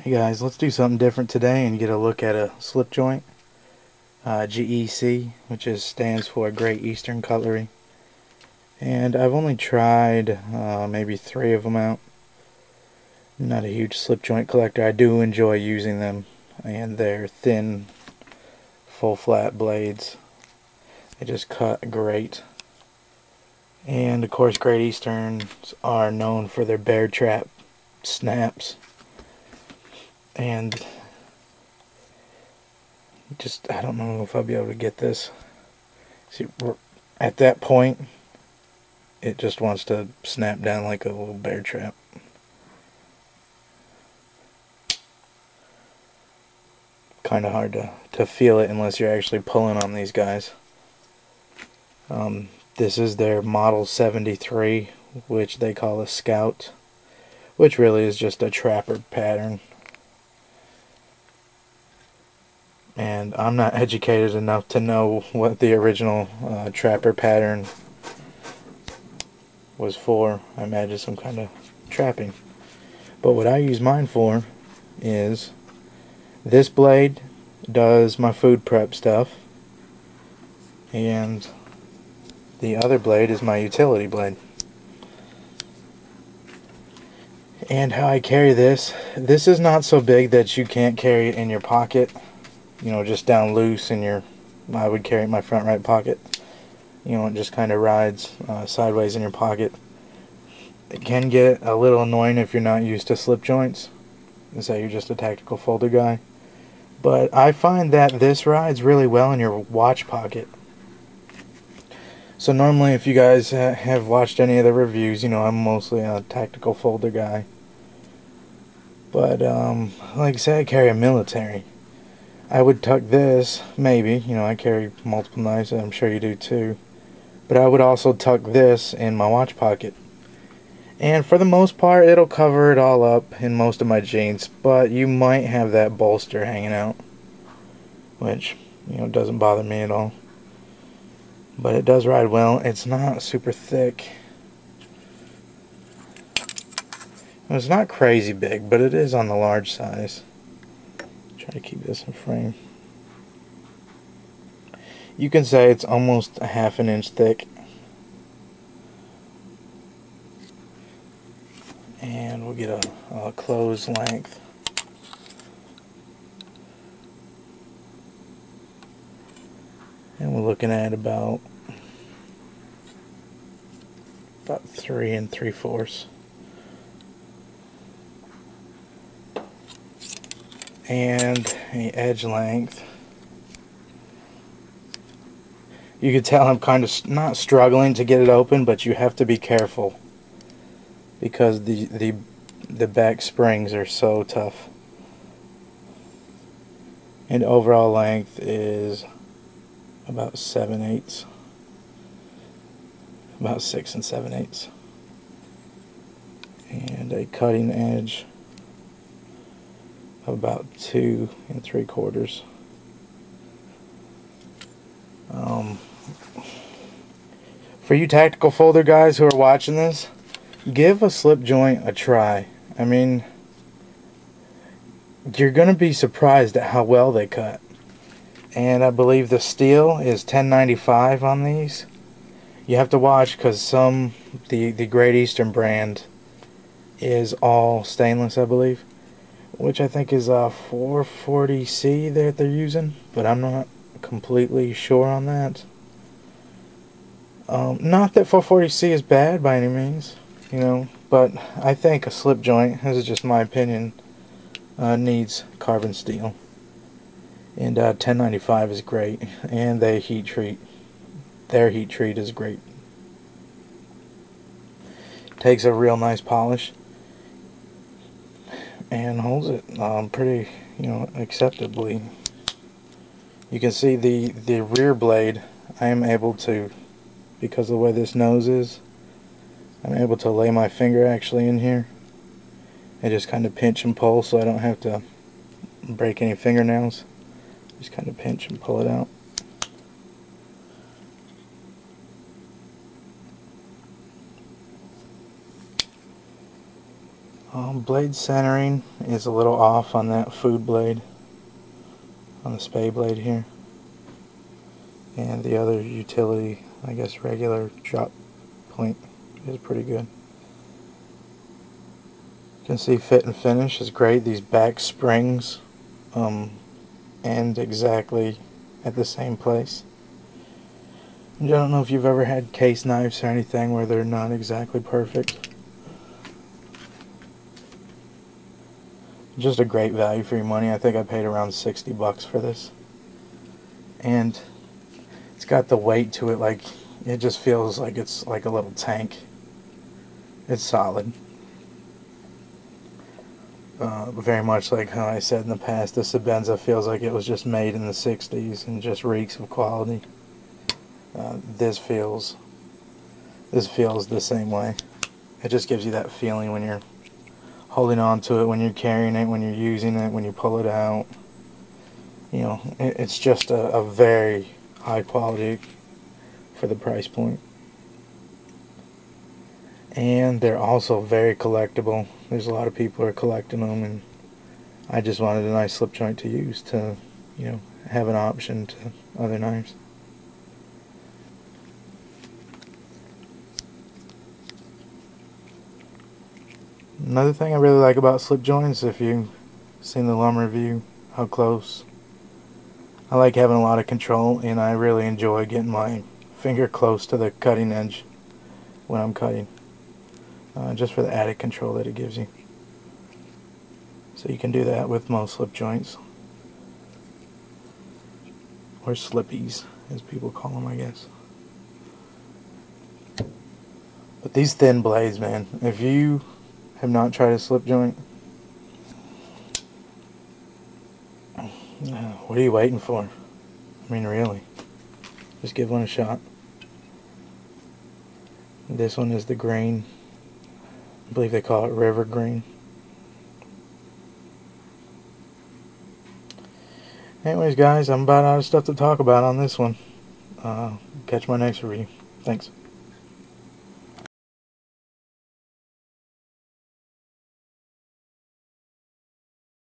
Hey guys, let's do something different today and get a look at a slip joint. GEC, which stands for Great Eastern Cutlery. And I've only tried maybe 3 of them out. I'm not a huge slip joint collector. I do enjoy using them, and they're thin, full flat blades. They just cut great. And of course, Great Easterns are known for their bear trap snaps. And I don't know if I'll be able to get this. See, at that point, it just wants to snap down like a little bear trap. Kind of hard to feel it unless you're actually pulling on these guys. This is their Model 73, which they call a Scout, which really is just a trapper pattern. And I'm not educated enough to know what the original trapper pattern was for. I imagine some kind of trapping. But what I use mine for is this blade does my food prep stuff, and the other blade is my utility blade. And how I carry this is not so big that you can't carry it in your pocket, you know, just down loose in your, I would carry it in my front right pocket. You know, it just kind of rides sideways in your pocket. It can get a little annoying if you're not used to slip joints, and say you're just a tactical folder guy. But I find that this rides really well in your watch pocket. So normally, if you guys have watched any of the reviews, you know I'm mostly a tactical folder guy. But like I say, I carry a military. I would tuck this, maybe, you know, I carry multiple knives, I'm sure you do too. But I would also tuck this in my watch pocket. And for the most part, it'll cover it all up in most of my jeans, but you might have that bolster hanging out, which, you know, doesn't bother me at all. But it does ride well. It's not super thick. It's not crazy big, but it is on the large size. Try to keep this in frame. You can say it's almost a ½ an inch thick. And we'll get a close length. And we're looking at about 3 3/4. And the edge length, you can tell I'm kind of not struggling to get it open, but you have to be careful because the back springs are so tough. And overall length is about 7/8, about 6 7/8, and a cutting edge of about 2 3/4. For you tactical folder guys who are watching this, give a slip joint a try. I mean, you're going to be surprised at how well they cut. And I believe the steel is $10.95 on these. You have to watch because the Great Eastern brand is all stainless, I believe, which I think is 440C that they're using, but I'm not completely sure on that. Not that 440C is bad by any means, you know, but I think a slip joint, this is just my opinion, needs carbon steel. And 1095 is great, and they heat treat. Their heat treat is great. Takes a real nice polish and holds it pretty, you know, acceptably. You can see the rear blade. I am able to, because of the way this nose is, I'm able to lay my finger actually in here and just kind of pinch and pull, so I don't have to break any fingernails. Just kind of pinch and pull it out. Blade centering is a little off on that food blade, on the spay blade here. And the other utility, I guess regular drop point, is pretty good. You can see fit and finish is great. These back springs end exactly at the same place. I don't know if you've ever had case knives or anything where they're not exactly perfect. Just a great value for your money. I think I paid around 60 bucks for this. And it's got the weight to it, like it just feels like it's like a little tank. It's solid. Very much like how I said in the past, the Sebenza feels like it was just made in the 60s and just reeks of quality. This feels the same way. It just gives you that feeling when you're holding on to it, when you're carrying it, when you're using it, when you pull it out. You know, it's just a very high quality for the price point. And they're also very collectible. There's a lot of people who are collecting them, and I just wanted a nice slip joint to use to, you know, have an option to other knives. Another thing I really like about slip joints, if you've seen the Lum review, how close. I like having a lot of control, and I really enjoy getting my finger close to the cutting edge when I'm cutting. Just for the added control that it gives you. So you can do that with most slip joints. Or slippies, as people call them, I guess. But these thin blades, man, if you have not tried a slip joint, what are you waiting for? I mean, really. Just give one a shot. This one is the green. I believe they call it river green. Anyways, guys, I'm about out of stuff to talk about on this one. Catch my next review. Thanks.